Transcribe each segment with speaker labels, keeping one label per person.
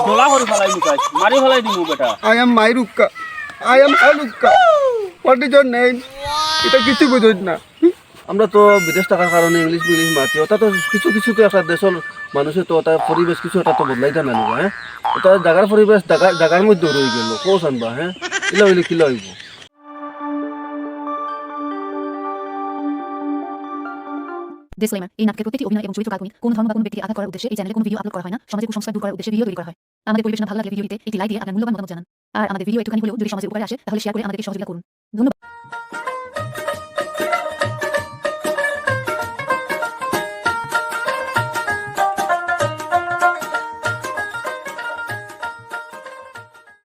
Speaker 1: দলা করে ফেলাই মুখাই মারি ফেলাই দিমু বেটা
Speaker 2: I am Mairukka. I am Halukka. What is your name? এটা কিছু বুঝোস না। আমরা তো বিদেশ থাকার কারণে ইংলিশ মাতি ওটা তো কিছু কিছু তো একটা দেশের মানুষের তো ওটা পরিবেশ কিছু একটা তো বদলাইতে না নিবা হ্যাঁ ওটা জায়গার পরিবেশ জায়গার মধ্যে রয়ে গেল কোস আনবা হ্যাঁ ইলা হইলে কিলা হইব
Speaker 3: ডিসক্লেমার এই নাটকের প্রত্যেকটি অভিনয় এবং চরিত্র কাল্পনিক কোনো ধর্ম বা কোনো ব্যক্তিকে আঘাত করার উদ্দেশ্যে এই চ্যানেলে কোনো ভিডিও আপলোড করা হয় না সমাজের কুসংস্কার দূর করার উদ্দেশ্যে ভিডিও তৈরি করা হয় আমাদের পরিবেশনা ভালো লাগলে ভিডিওতে একটি লাইক দিয়ে আপনার মূল্যবান মতামত জানান আর আমাদের ভিডিও একটুখানি হলেও যদি সমাজের উপকারে আসে তাহলে শেয়ার করে আমাদেরকে সহযোগিতা করুন ধন্যবাদ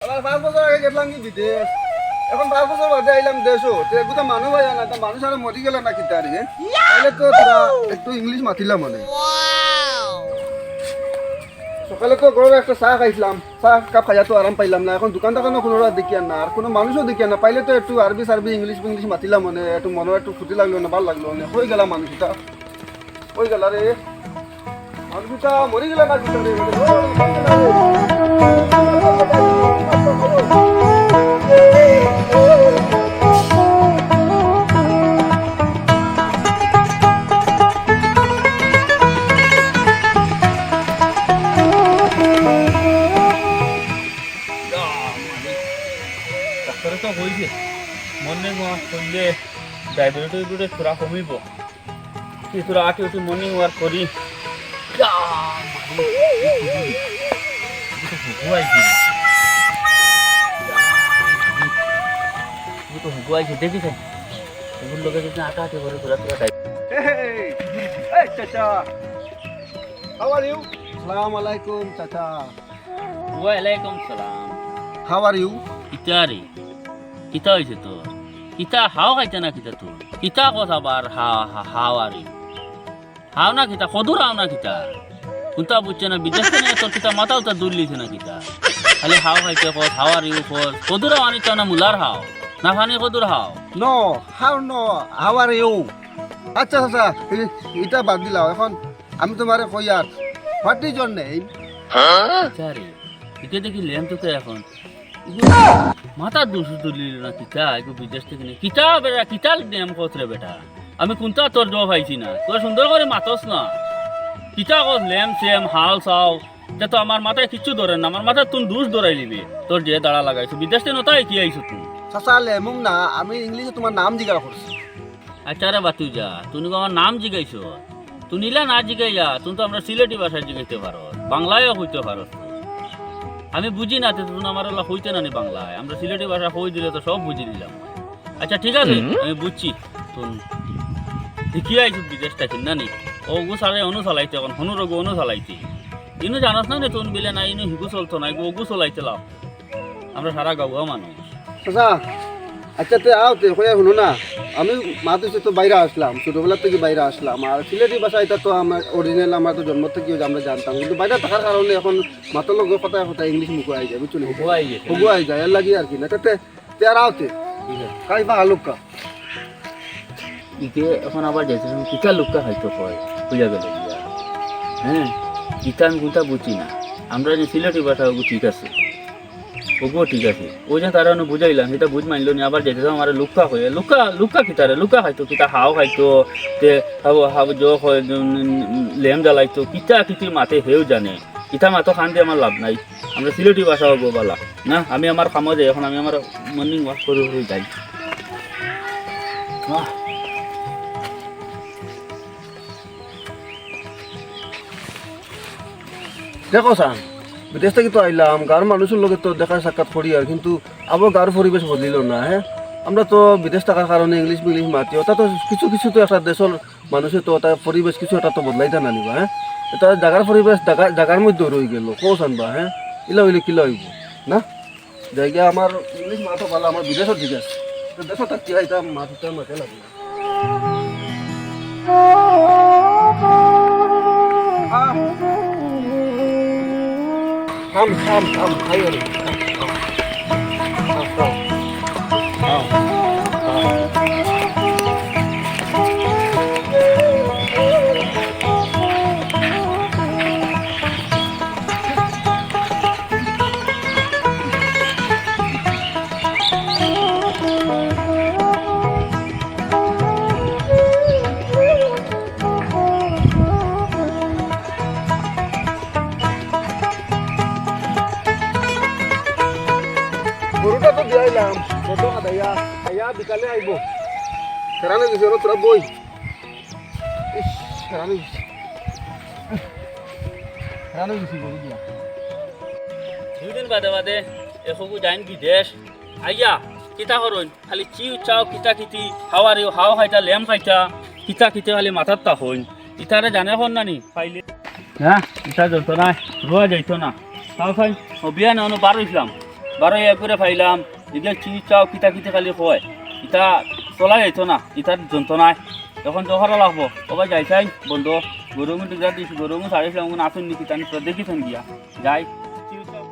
Speaker 2: আবার 5 বছর আগে গেলাম কি বিদেশ এখন 5 বছর বাদে আইলাম দেশও তো এগুলো মানুষ হয় না তা মানুষ আর মরি গেল না কিতা রে তাহলে তো তোরা একটু ইংলিশ মাতিলাম মানে সকালে তো গরম একটা চা খাইছিলাম চা কাপ খাইয়া তো আরাম পাইলাম না এখন দোকান দোকানও কোনো দেখিয়া না আর কোনো মানুষও দেখিয়া না পাইলে তো একটু আরবি সারবি ইংলিশ মাতিলাম মানে একটু মনে একটু ফুটি লাগলো না ভালো লাগলো না হয়ে গেলাম মানুষটা হয়ে গেল রে মানুষটা মরি গেল না কিতা রে
Speaker 1: ডাক্তারে তো হয়েছে মর্নিং ওয়াক করলে ডায়াবেটিস থোড়া কমিব তোরা আটি উঠি মর্নিং ওয়াক করি হুকুয়াইছে দেখিস এগুলো লোকের যদি আটা আটি করে তোরা তোরা
Speaker 2: Hey, Chacha. How are you? Assalamu alaikum, Chacha.
Speaker 1: ওয়ালাইকুম সালাম
Speaker 2: How are you?
Speaker 1: কিতা রে কিতা হয়েছে তোর কিতা হাও খাইতে না কিতা তোর কিতা কথা বার হাও আরে হাও না কিতা কদুর হাও না কিতা কোনটা বুঝছে না বিদেশ থেকে তোর কিতা মাথাও তো দূর লিছে না কিতা খালি হাও খাইতে কস হাও আর ইউ কস কদুর হাও আনি চাও না মুলার হাও না ফানি কদুর হাও
Speaker 2: No, how no? How are you? আচ্ছা চাচা এটা বাদ দিলাম এখন আমি তোমারে কই আর হোয়াট ইজ ইওর নেম
Speaker 1: কিতা রে একে দেখি লেম তো এখন মাথা দুশো তুলিল না কিতা এগো বিদেশ থেকে নে কিতা বেটা কিতা নেম কস রে বেটা আমি কোনটা তোর জব পাইছি না তোর সুন্দর করে মাতস না কিতা কস লেম সেম হাল চাও যে তো আমার মাথায় কিচ্ছু ধরে না আমার মাথায় তুই দুষ ধরাই নিবি তোর যে দাঁড়া লাগাইছো বিদেশ থেকে নতাই কি আইছো তুই
Speaker 2: চাচা লেমুং না আমি ইংলিশে তোমার নাম জিজ্ঞাসা করছি
Speaker 1: আচ্ছা রে বাতু যা তুমি আমার নাম জিগাইছো তুই নিলা না জিগাইয়া তুমি তো আমরা সিলেটি ভাষায় জিগাইতে পারো বাংলায়ও হইতে পারো আমি বুঝি না তুমি আমার ওলা হইতে না নি বাংলায় আমরা সিলেটি ভাষা হই দিলে তো সব বুঝি দিলাম আচ্ছা ঠিক আছে আমি বুঝছি তুই দেখি আইছো বিদেশটা কিনা নি ও গু সালে অনু চালাইতে এখন হনুর গু অনু চালাইতে ইনু জানাস না তুন বিলে না ইনু হিগু চলতো না গু চলাইতে লাও আমরা সারা গাঁও মানুষ
Speaker 2: চাচা আচ্ছা তে আও তে কইয়া শুনো না আমি মাতুসে তো বাইরে আসলাম ছোটবেলা থেকে বাইরে আসলাম আর সিলেটি ভাষা এটা তো আমার অরিজিনাল আমার তো জন্ম থেকে আমরা জানতাম কিন্তু বাইরে থাকার কারণে এখন মাতার লোক কথা ইংলিশ মুখে আই যায় বুঝছো হুগুয়াই যায় এর লাগি আর কি না তে তে আর আও তে কাই বা আলুকা
Speaker 1: ইকে এখন আবার যাইতে কিতা লোকটা হয়তো কয় বুঝা গেল হ্যাঁ কিতা আমি কোনটা বুঝি না আমরা যে সিলেটি ভাষা ওগু ঠিক আছে ওগুলো ঠিক আছে ওই যে তারা বুঝাইলাম সেটা বুঝ মানলো নি আবার যেতে আমার লুকা হয়ে লুকা কিতারে লুকা খাইতো কিতা হাও খাইতো তে হাও জো হয় লেম জ্বালাইতো কিতা কিতি মাতে হেও জানে কিতা মাতো খান দিয়ে আমার লাভ নাই আমরা সিলেটি ভাষা হবো বলা না আমি আমার কামে যাই এখন আমি আমার মর্নিং ওয়াক করে যাই
Speaker 2: দেখো সান বিদেশ থেকে তো আইলাম গাঁর মানুষের লোকের তো দেখা সাক্ষাৎ করি আর কিন্তু আবার গাঁর পরিবেশ বদলিল না হ্যাঁ আমরা তো বিদেশ থাকার কারণে ইংলিশ মাতি ওটা তো কিছু কিছু তো একটা দেশের মানুষের তো ওটা পরিবেশ কিছু একটা তো বদলাইতে না নিবা হ্যাঁ এটা জায়গার পরিবেশ জায়গার মধ্যে রয়ে গেল কোস আনবা হ্যাঁ ইলা হইলে কিলা হইব না জায়গা আমার ইংলিশ মাতো ভালো আমার বিদেশও ঠিক আছে দেশও থাকতে হয় মাথা মাথা লাগবে Come, higher. আইলাম কত কাদাইয়া আইয়া বিকালে আইব সেরানো গেছে তোরা বই সেরানো গেছি সেরানো গেছি বলি দিয়া
Speaker 1: দুদিন বাদে বাদে এসবু যাইন বিদেশ আইয়া কিতা করুন খালি চিউ চাও কিতা কিতি হাওয়ারে হাও খাইতা লেম খাইতা কিতা কিতে খালি মাথার তা হইন ইতারে জানে হন নানি পাইলে হ্যাঁ ইতা যত না রোয়া যাইতো না তাও খাই ও বিয়া না বারো ইসলাম বারো এক করে ফাইলাম এদিকে চিউ চাও কিতা কিতে খালি হয় ইতা চলা যাইতো না ইতার যন্ত্রণায় তখন জহরা লাগবো কবা যাইছাই বন্ধু গরুমু দিগদার দিছি গরুমু সারিছিলাম আসুন নাকি তানি দেখিছেন গিয়া যাই চিউ চাও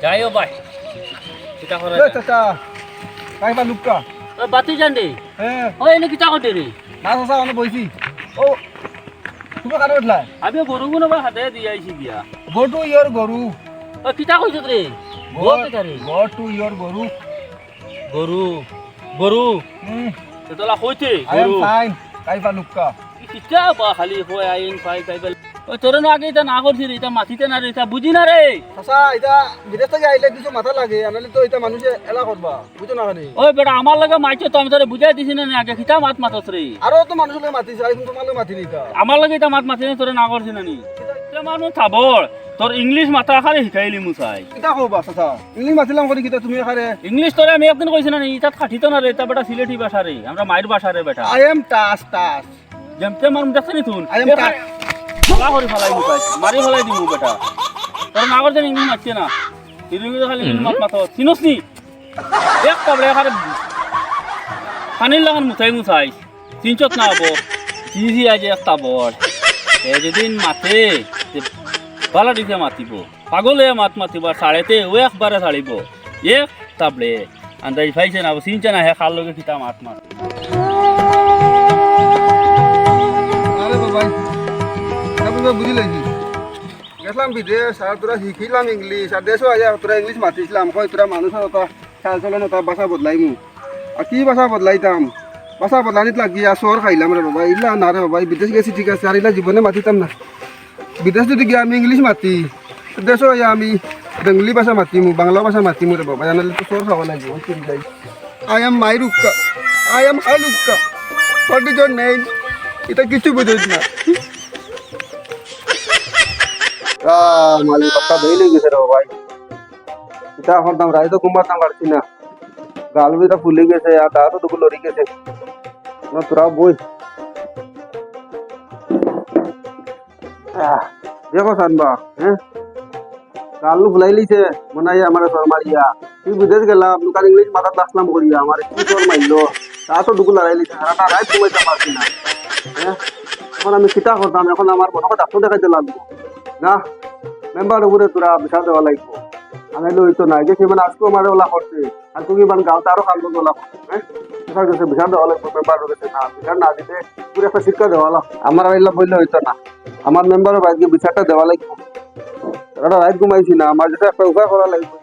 Speaker 1: যাই ও ভাই কিতা করে
Speaker 2: চাচা কাইবা লুকা
Speaker 1: বাতি যান দে
Speaker 2: হ্যাঁ
Speaker 1: ও এনে কিতা করতে রে
Speaker 2: না চাচা অনেক বইছি ও তুমি কারো উঠলা
Speaker 1: আমি গরুগুলো বা হাতে দিয়ে আইছি গিয়া
Speaker 2: গো টু ইয়োর গরু
Speaker 1: ও কিতা কইছ রে
Speaker 2: গো টু ইয়োর গরু
Speaker 1: গরু গরু তোলা কইতে
Speaker 2: আই এম ফাইন কাইবা লুকা
Speaker 1: কিতা বা খালি হয় আইন ফাই কাইবেল ও তোর না আগে এটা না করছিস এটা মাটিতে না রে এটা বুঝি না রে
Speaker 2: চাচা এটা বিদেশ থেকে আইলে কিছু মাথা লাগে আনালে তো এটা মানুষে এলা করবা বুঝো না খানি
Speaker 1: ওই বেটা আমার লগে মাইছে তো আমি তোরে বুঝাই দিছি না আগে কিতা মাত মাতস রে
Speaker 2: আরো তো মানুষ লগে মাতিছে আর কিন্তু তোমার মাতি নিতা
Speaker 1: আমার লগে এটা মাত মাতি তোরে না করছি না নি এটা মানুষ থাবর তোর ইংলিশ মাথা খালি শিখাইলি মুসাই
Speaker 2: কিতা কবা চাচা ইংলিশ মাতিলাম করি কিতা তুমি খারে
Speaker 1: ইংলিশ তোরে আমি একদিন কইছি না নি এটা খাটিত না রে এটা বেটা সিলেটি ভাষা রে আমরা মায়ের ভাষা রে বেটা
Speaker 2: আই এম টাস টাস
Speaker 1: যেমতে মারুম দেখছ নি তুই
Speaker 2: I am টাস
Speaker 1: ফলা করে ফলাই মুসাই মারি ফলাই দিমু বেটা তোর না করছেন ইংলিশ মারছে না ইংলিশ খালি ইংলিশ মাত মাথা চিনস নি এক কাবলে খারে পানির লাগান মুসাই চিনচত না হবো চিজি আজ একটা বড় যেদিন মাতে ভালো দিছে মাতিব পাগলে মাত মাতিব সাড়েতে ও একবারে ছাড়িব এক তাবলে আন্দাজ পাইছে না চিনছে না হে খাল লগে কিতা মাত মাত
Speaker 2: আরে বাবা এটা বুঝি লাগি গেছিলাম বিদেশ আর তোরা শিখিলাম ইংলিশ আর দেশও আয়া তোরা ইংলিশ মাতিছিলাম কই তোরা মানুষের ওটা চাল চলন ওটা ভাষা বদলাইমু আর কি ভাষা বদলাইতাম ভাষা বদলানিত লাগিয়া চর খাইলাম রে বাবা ইলা না রে বাবা বিদেশ গেছি ঠিক আছে আর ইলা জীবনে মাতিতাম না বিদেশ যদি গিয়ে আমি ইংলিশ মাতি দেশও আয়া আমি বেঙ্গলি ভাষা মাতিমু বাংলা ভাষা মাতিমু রে বাবা জানালে তো চর খাওয়া লাগবে আই এম মাইরুক্কা আই এম হালুক্কা হোয়াট ইজ ইয়োর নেম এটা কিছু বুঝিস না মালিক কথা বেই লেগেছে রে ভাই এটা হরদাম রাই তো ঘুমাতাম পারছি না গাল বিটা ফুলে গেছে আর দাঁতও তো লড়ি গেছে না তোরা বই দেখো সানবা হ্যাঁ গাল ফুলাই লিছে মনাই আমার সর মারিয়া তুই বিদেশ গেলাম দোকান ইংলিশ মাথা আসলাম করিয়া আমার কি সর মারলো দাঁতও ডুবু লড়াই লিছে সারাটা রাত ঘুমাইতে পারছি না হ্যাঁ এখন আমি কিতা করতাম এখন আমার মনে কথা ডাক্তার দেখাইতে লাগবো না মেম্বার উপরে তোরা বিচার দেওয়া লাগবো আমি লইতো না যে মানে আজকে আমার ওলা করছে আর তুমি মানে গাঁওতে আরো কাল ওলা করছে হ্যাঁ বিচার দেওয়া লাগবো মেম্বার রয়েছে না বিচার না দিতে পুরো একটা শিক্ষা দেওয়া লাগবে আমার এগুলো বললে হইতো না আমার মেম্বারের বাইকে বিচারটা দেওয়া লাগবো তোরা রাত ঘুমাইছি না আমার যেটা একটা উপায় করা লাগবে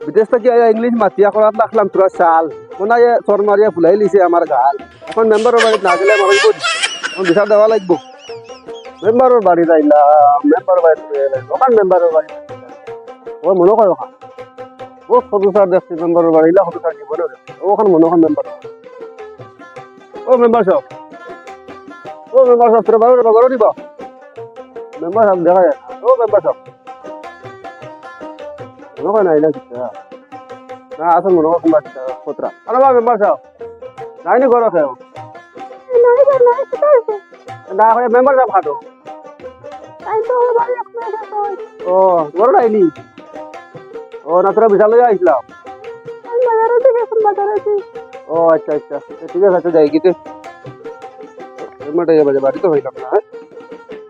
Speaker 2: বিদেশ থেকে ইংলিশ মাতিয়া করার রাখলাম তোরা চাল মনে হয় চর মারিয়া ফুলাই লিছে আমার গাল এখন মেম্বারের বাড়িতে না গেলে আমার এখন বিচার দেওয়া লাগবো মেম্বারের বাড়ি যাইলাম মেম্বারের বাড়িতে ওখান মেম্বারের বাড়ি ও মনে করে ওখান ও সদস্য দেখছি মেম্বারের বাড়ি ইলা সদস্য জীবনে ওখান মনে হয় মেম্বার ও মেম্বার সাহেব তোর বাড়ির বাগারও দিবা মেম্বার সাহেব দেখা যায় ও মেম্বার সাহেব মনে হয় না ইলা কিছু না আসল মনে হয় কুমার কোতরা আরে বা মেম্বার সাহেব যাইনি ঘর খেয়ে না মেম্বার সাহেব খাটো ও বড় আইনি ও না তোরা বিশাল লয়ে আইছিলাম ও আচ্ছা আচ্ছা ঠিক আছে আচ্ছা যাই গিয়ে বাড়ি তো হইলাম না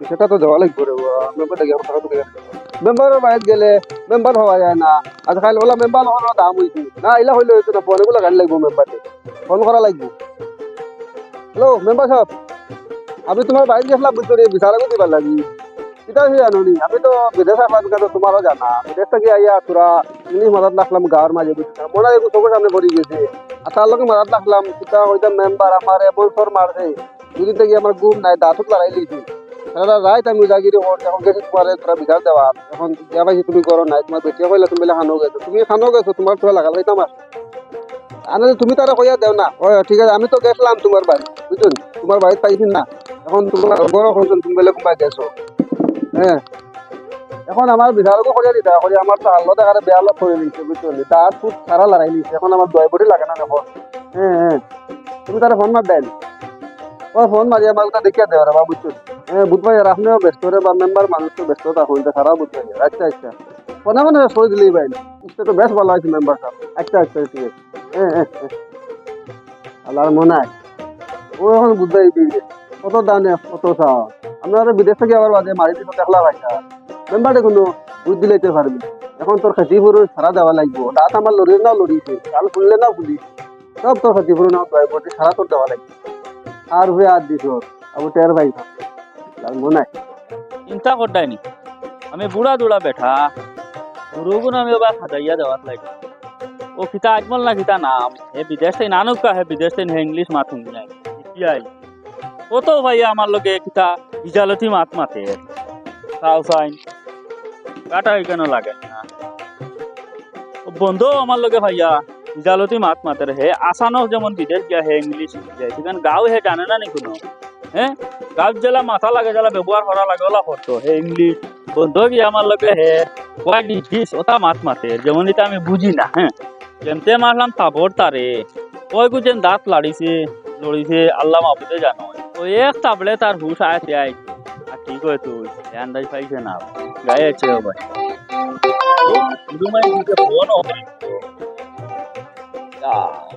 Speaker 2: সেটা তো দেওয়া লাগবে রে মেম্বারের বাড়িতে গেলে মেম্বার হওয়া যায় না আজকাল ওলা মেম্বার হওয়ার দাম হয়েছে না এলা হইলে হইতো না ফোন এগুলো গাড়ি লাগবো মেম্বারকে ফোন করা লাগবো হ্যালো মেম্বার সাহেব আমি তোমার বাড়িতে গেছিলাম বুঝতে বিশাল দিবার লাগি এটা কি জানো নি আমি তো বিদেশ আসলাম কিন্তু তোমারও জানা বিদেশ থেকে আইয়া তোরা ইংলিশ মারাত রাখলাম গাঁৱৰ মাঝে বুঝছি মনে হয় চোখের সামনে পড়ে গেছে আর তার লোকে মারাত রাখলাম সেটা ওইটা মেম্বার আমার এমন সর মারছে দুদিন থেকে আমার ঘুম নাই দাঁতত লড়াই লিয়েছি তারা রাইত আমি উদাগিরি করছি এখন গেছি তোমার তোরা বিচার দেওয়া এখন দিয়া পাইছি তুমি করো নাই তোমার বেটিয়া কইলা তুমি বলে খানো গেছো তুমি খানো গেছো তোমার তো লাগাল পাইতাম আর আনে তুমি তারা কইয়া দেও না ও ঠিক আছে আমি তো গেছিলাম তোমার বাড়ি বুঝছেন তোমার বাড়িতে পাইছি না এখন তোমার বড় হয়েছেন তুমি বলে কোথায় গেছো হ্যাঁ এখন আমার বিধারকও করিয়া দিতে করি আমার তো হাল্লো দেখারে বেয়া লোক করে দিচ্ছে বুঝছেন তার খুব সারা লড়াই নিচ্ছে এখন আমার দয় বটি লাগে না এখন হ্যাঁ তুমি তারা ফোন মার দেন ও ফোন মারি আমার ওটা দেখিয়া দেওয়া রে বা বুঝছেন হ্যাঁ বুধবার আর আপনিও ব্যস্ত রে বা মেম্বার মানুষ তো ব্যস্ত থাকুন সারা বুঝতে আচ্ছা আচ্ছা ফোনে মনে সই দিলেই ভাই এটা তো বেশ ভালো আছে মেম্বার সাহেব আচ্ছা আচ্ছা ঠিক আছে হ্যাঁ আল্লাহর মনে হয় ও এখন বুঝতে কত দানে কত চাও আপনারা বিদেশ থেকে আবার বাজে মারি দিতে দেখলা ভাইটা মেম্বারে কোনো বুঝ দিলেতে পারবি এখন তোর খেতিপুরো সারা দেওয়া লাগবো দাঁত আমার লড়িয়ে নাও লড়িয়েছে কাল ফুললে না ফুলি সব তোর খেতিপুরো নাও দয় বটি সারা তোর দেওয়া লাগবে আর হয়ে আর দিস আবু টের ভাই মনে হয়
Speaker 1: চিন্তা করতাইনি আমি বুড়া দুড়া বেঠা গুরুগুন আমি ওবা খাদাইয়া দেওয়াত লাগে ও কিতা আজমল না কিতা নাম হে বিদেশ থেকে নানুক কা হে বিদেশ থেকে হে ইংলিশ মাথুন নাই ইতিয়াই ও তো ভাই আমার লগে কিতা ইজালতি মাত মাতে তাও সাইন কাটা কেন লাগে না ও বন্ধু আমার লগে ভাইয়া ইজালতি মাত মাতে হে আসানো যেমন বিদেশ গিয়া হে ইংলিশ যায় সেখানে গাঁও হে জানে না নি কোনো হ্যাঁ গাঁও জেলা মাথা লাগে জেলা ব্যবহার করা লাগে ওলা করতো হে ইংলিশ বন্ধু গিয়ে আমার লগে হে কয়েকটি ডিস ওটা মাত মাতে যেমন এটা আমি বুঝি না হ্যাঁ যেমতে মারলাম তাবর তারে ওই গুছেন দাঁত লড়িছে আল্লাহ মাহবুদে জানো ও এক তাবলে তার হুশ আয় আর ঠিক হয় তুই আন্দাজ পাইছে না গায়ে আছে ভাই দুমাই দিকে ফোন ওপরে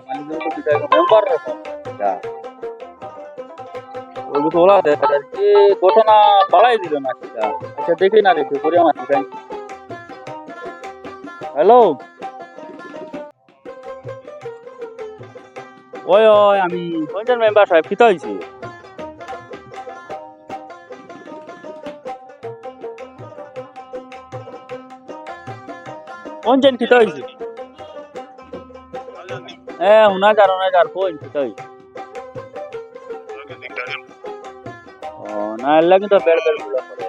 Speaker 1: মানে তো পিতা মেম্বার রকম ওই তো ওলা দেখা যাচ্ছে ঘটনা বাড়াই দিল না সেটা আচ্ছা দেখি না দেখি করে আমার ঠিকাই হ্যালো ওই ওই আমি পঞ্চায়েত মেম্বার সাহেব কিতা হয়েছি পঞ্চায়েত কিতা হয়েছে হ্যাঁ উনা যার কোন কিতা হয়েছে ও না এলা কিন্তু বেড় গুলো করে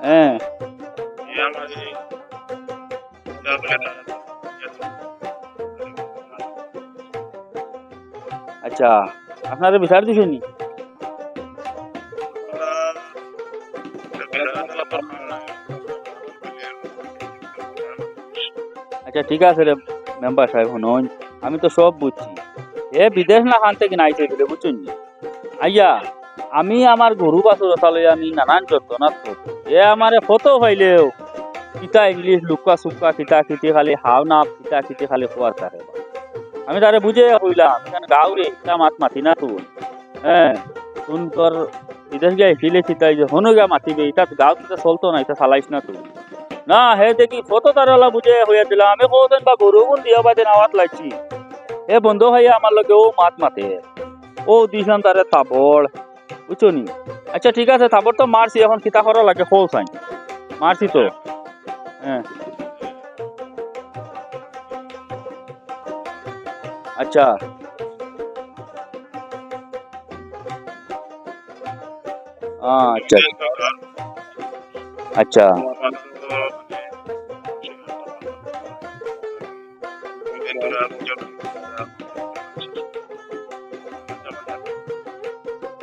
Speaker 1: হ্যাঁ আচ্ছা আপনারা বিচার দিছেন আচ্ছা ঠিক আছে রে মেম্বার সাহেব শুনুন আমি তো সব বুঝছি এ বিদেশ না খান থেকে নাইছে বলে বুঝছেন আইয়া আমি আমার গরু বাছুর তালে আমি নানান যন্ত্রণাত করছি এ আমার ফটো পাইলেও কিতা ইংলিশ লুকা সুকা কিতা কিতি খালি হাও না কিতা কিতি খালি খোয়ার থাকে আমি তারে বুঝে কইলাম এখানে গাঁও রে কিতা মাত মাতি না তুই হ্যাঁ তুই তোর বিদেশ গিয়ে হিলে চিতাই যে হনু গা মাতিবে এটা গাঁও তো চলতো না এটা চালাইস না তুই না হে দেখি ফটো তারে ওলা বুঝে হইয়া দিলাম আমি কোথায় বা গরু গুণ দিয়া বাদে নাওয়াত লাগছি এ বন্ধু ভাইয়া আমার লগে ও মাত মাতে ও দিছান তারে তাবড় বুঝছো নি আচ্ছা ঠিক আছে তাবড় তো মারছি এখন কিতা করা লাগে খোল সাইন মারছি তো হ্যাঁ আচ্ছা আচ্ছা আচ্ছা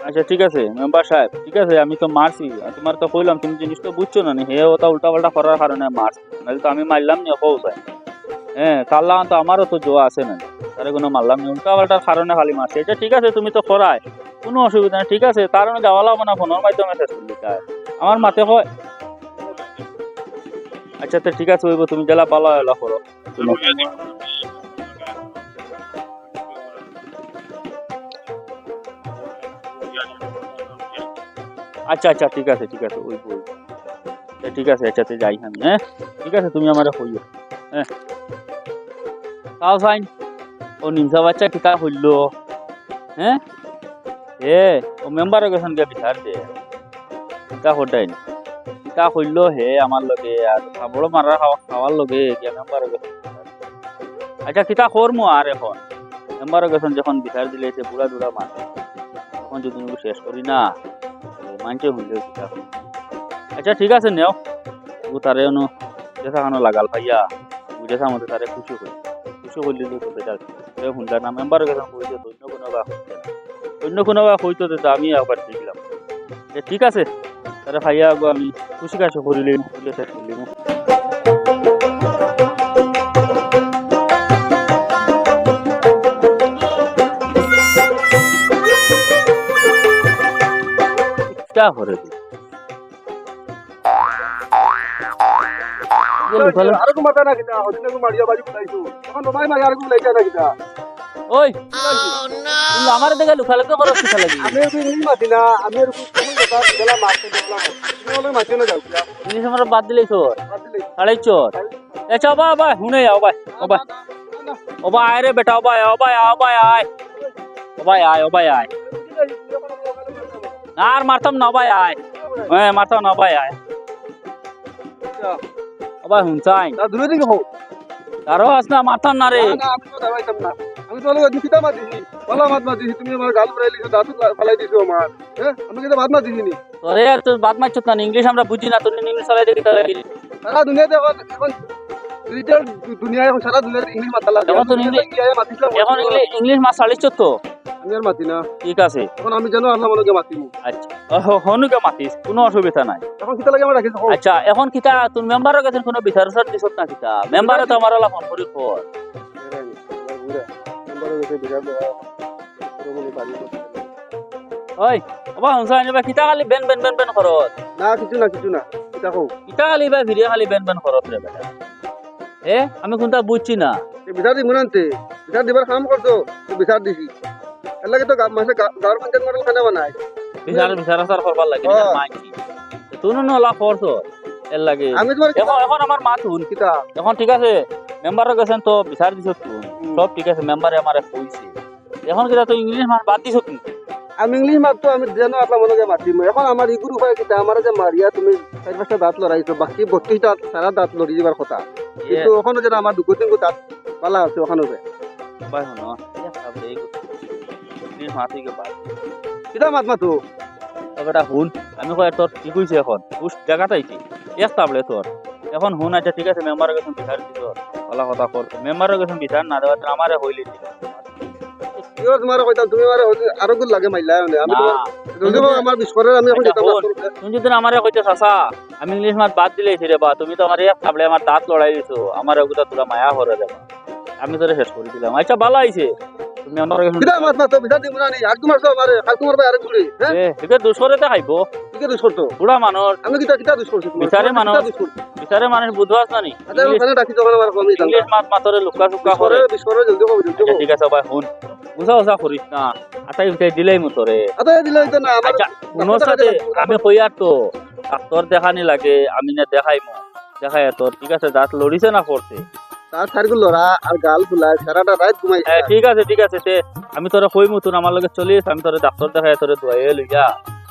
Speaker 1: আচ্ছা ঠিক আছে মেম্বার সাহেব ঠিক আছে আমি তো মারছি তোমার তো কইলাম তুমি জিনিস তো বুঝছো না হে ওটা উল্টা পাল্টা করার কারণে মারছি নাহলে তো আমি মারলাম নি পৌঁছায় হ্যাঁ তাল্লা তো আমারও তো জোয়া আছে না তারে কোনো মারলাম নি উল্টা পাল্টার কারণে খালি মারছি আচ্ছা ঠিক আছে তুমি তো করায় কোনো অসুবিধা নেই ঠিক আছে তার মানে যাওয়া লাগবে না ফোনের মাধ্যমে শেষ করলি তাই আমার মাতে হয় আচ্ছা তো ঠিক আছে ওইব তুমি জেলা পালা এলা করো আচ্ছা আচ্ছা ঠিক আছে ওই ঠিক আছে আচ্ছা যাই আমি হ্যাঁ ঠিক আছে তুমি আমার কইও হ্যাঁ তাও সাইন ও নিমসা বাচ্চা কিতা হইল হ্যাঁ এ ও মেম্বার গেছেন গে বিচার দে তা হটাই না তা হইল হে আমার লগে আর বড় মারা খাওয়ার লগে গিয়া মেম্বার গেছেন আচ্ছা কিতা করমু আর এখন মেম্বার গেছেন যখন বিচার দিলে সে বুড়া দুড়া মান তখন যদি শেষ করি না মানছে হইলেও কিতা আচ্ছা ঠিক আছে নেও ও তারে অনু দেখা খানো লাগাল ভাইয়া বুঝেছা মতো তারে খুশি করলি তো বেটার শুনলা না মেম্বার গেছেন কইতে অন্য কোনো বা হচ্ছে না অন্য কোনো বা হইতো তো আমি একবার দেখলাম ঠিক আছে তারে ভাইয়া আগো আমি খুশি কাছে করিলাম বলে শেষ করলিম করে
Speaker 2: আরো মাথা না কিনা হদিন মারিয়া বাড়ি বুলাইছো তখন তোমায় মারি আরো বুলাইছা না কিনা
Speaker 1: ওই আমার দেখে লুকালে তো করো শিখা লাগি
Speaker 2: আমি ইংলিশ মাতি না আমি আর কোন কথা গেলা মারতে দিলাম তুমি ওলে মাতি না যাও
Speaker 1: ইংলিশ আমার বাদ দিলেই তো
Speaker 2: বাদ দিলে
Speaker 1: সাড়াই চোর আচ্ছা বা বা হুনে যাও ভাই ও ভাই আয় রে বেটা ও ভাই আয় না আর মারতাম না ভাই আয় হ্যাঁ মারতাম না ভাই আয় ও ভাই হুনচাই
Speaker 2: তা দূরে দিকে হও
Speaker 1: তারও আস না মারতাম না রে
Speaker 2: না আমি তো দাঁড়াইতাম না আমি তো লোক দিছিতা মাতিছি বলা মাত মাতিছি তুমি আমার গাল পড়াই লিখো দাঁত ফালাই দিছো আমার হ্যাঁ আমি কিন্তু বাদ মাতিছি নি
Speaker 1: তোরে আর তুই বাদ মারছিস না ইংলিশ আমরা বুঝি না তুই ইংলিশ চালাই দেখি তাহলে
Speaker 2: সারা দুনিয়াতে এখন ডিজিটাল দুনিয়ায় এখন সারা দুনিয়াতে ইংলিশ মাতা লাগে
Speaker 1: এখন তো এখন ইংলিশ মাছ চালিছ তো
Speaker 2: আমি আর মাতি না
Speaker 1: ঠিক আছে
Speaker 2: এখন আমি জানো আল্লাহ মনকে মাতিমু
Speaker 1: আচ্ছা হনুকে মাতিস কোনো অসুবিধা নাই
Speaker 2: এখন কিতা লাগে আমার রাখিছো
Speaker 1: আচ্ছা এখন কিতা তুমি মেম্বারের কাছে কোনো বিচার দিছত না কিতা মেম্বারে তো আমার ফোন করি কর ওই আবার হুনসাই নিবা কিতা খালি বেন করত
Speaker 2: না কিছু না কিতা কও
Speaker 1: কিতা খালি বা ভিডিও খালি বেন করত রে বেটা আমি কোনটা বুঝছি না
Speaker 2: বিচার দিমু নানতে বিচার দিবার কাম করছো বিচার দিছি এর লাগে তো মাসে গাঁর পঞ্চায়েত মডেল খানা বানায়
Speaker 1: বিচার আসার করবার লাগে মাইছি তুনো নলা ফোর্স এর লাগে
Speaker 2: আমি তোমার
Speaker 1: এখন আমার মাত হুন
Speaker 2: কিতা
Speaker 1: এখন ঠিক আছে মেম্বারের গেছেন তো বিচার দিছ তুই সব ঠিক আছে মেম্বারে আমারে কইছে এখন কিটা তো ইংলিশ মার বাদ দিছ তুই
Speaker 2: আমি ইংলিশ মারতো আমি জানো আপনার মনে মাতিম এখন আমার ইগুর উপায় কিতা আমার যে মারিয়া তুমি 4-5টা দাঁত লড়াইছো বাকি 32টা সারা দাঁত লড়ি যাবার কথা কিন্তু ওখানে যেন আমার দুটো তিনটা দাঁত পালা আছে ওখানে
Speaker 1: ভাই হনো ইংলিশ মাতি কে বাদ
Speaker 2: কিতা মাত মাতো
Speaker 1: তবেটা হুন আমি কই তোর কি কইছে এখন পুষ জায়গাটাই কি এক তাবলে তোর এখন হুন আচ্ছা ঠিক আছে মেম্বারের কাছে বিচার দিছ ভালো কথা কর মেম্বারের কাছে বিচার না দেওয়া আমারে হইলে
Speaker 2: কিও তোমার কইতাম তুমি আমারে আরো গুণ লাগে মাইলা আমি তোমার আমার বিস্ফোরণ আমি এখন যেতাম
Speaker 1: তুমি যদি আমারে কইতে চাচা আমি ইংলিশ মাত বাদ দিলেছি রে বা তুমি তো আমার এক তাবলে আমার দাঁত লড়াই দিছো আমার ওগুলা তোরা মায়া হরে যাবা আমি তোরে শেষ করে দিলাম আচ্ছা ভালো আইছে তুমি আমার
Speaker 2: কিতা মাত মাতো বিচার দিমু না নি আর তোমার সব আমারে আর তোমার ভাই আরে গুলি হ্যাঁ
Speaker 1: একে দুশোরেতে খাইবো
Speaker 2: কি দুষ্কর তো
Speaker 1: বুড়া মানুষ
Speaker 2: আমি কিতা দুষ্কর তোমার
Speaker 1: বিচারে মানুষ বুঝবাস না নি
Speaker 2: আচ্ছা ওখানে রাখি যখন আমার কমই দাম
Speaker 1: ইংলিশ মাত মাতরে লুকা চুকা করে
Speaker 2: বিস্ফোরণ জলদি কও জলদি কও
Speaker 1: ঠিক আছে ভাই হুন বুঝা করিস না আতাই উঠাই দিলেই মতরে
Speaker 2: আচ্ছা দিলে তো না আমার
Speaker 1: আচ্ছা কোনোর সাথে আমি কইয়ার তো তোর দেখানি লাগে আমি না দেখাইমু দেখাই তোর ঠিক আছে দাঁত লড়িছে না করছে
Speaker 2: তার সারগুলো লড়া আর গাল ফুলা সারাটা রাত ঘুমাই
Speaker 1: ঠিক আছে তে আমি তোরা কইমু তুই আমার লগে চলিস আমি তোরে ডাক্তার দেখাই তোরে দোয়াই লইয়া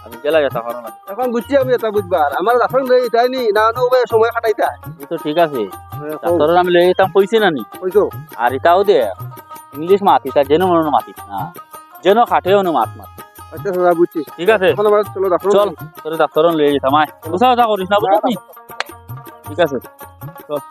Speaker 1: আমি গেলা গেছা কারণ
Speaker 2: এখন বুঝছি আমি এটা বুঝবার আমার রাখন লই এটাই নি না নো সময় কাটাইতা
Speaker 1: এই তো ঠিক আছে ডাক্তার আমি লই যেতাম কইছি না নি
Speaker 2: কইছো
Speaker 1: আর এটাও দে ইংলিশ মাতি তা যেন মনে মাতিস না যেন খাটেও না মাত
Speaker 2: আচ্ছা দাদা বুঝছি
Speaker 1: ঠিক আছে
Speaker 2: এখন আমার চলো ডাক্তার
Speaker 1: চল তোরে ডাক্তার লই যেতাম আয় বুঝা করিস না বুঝছিস ঠিক আছে চল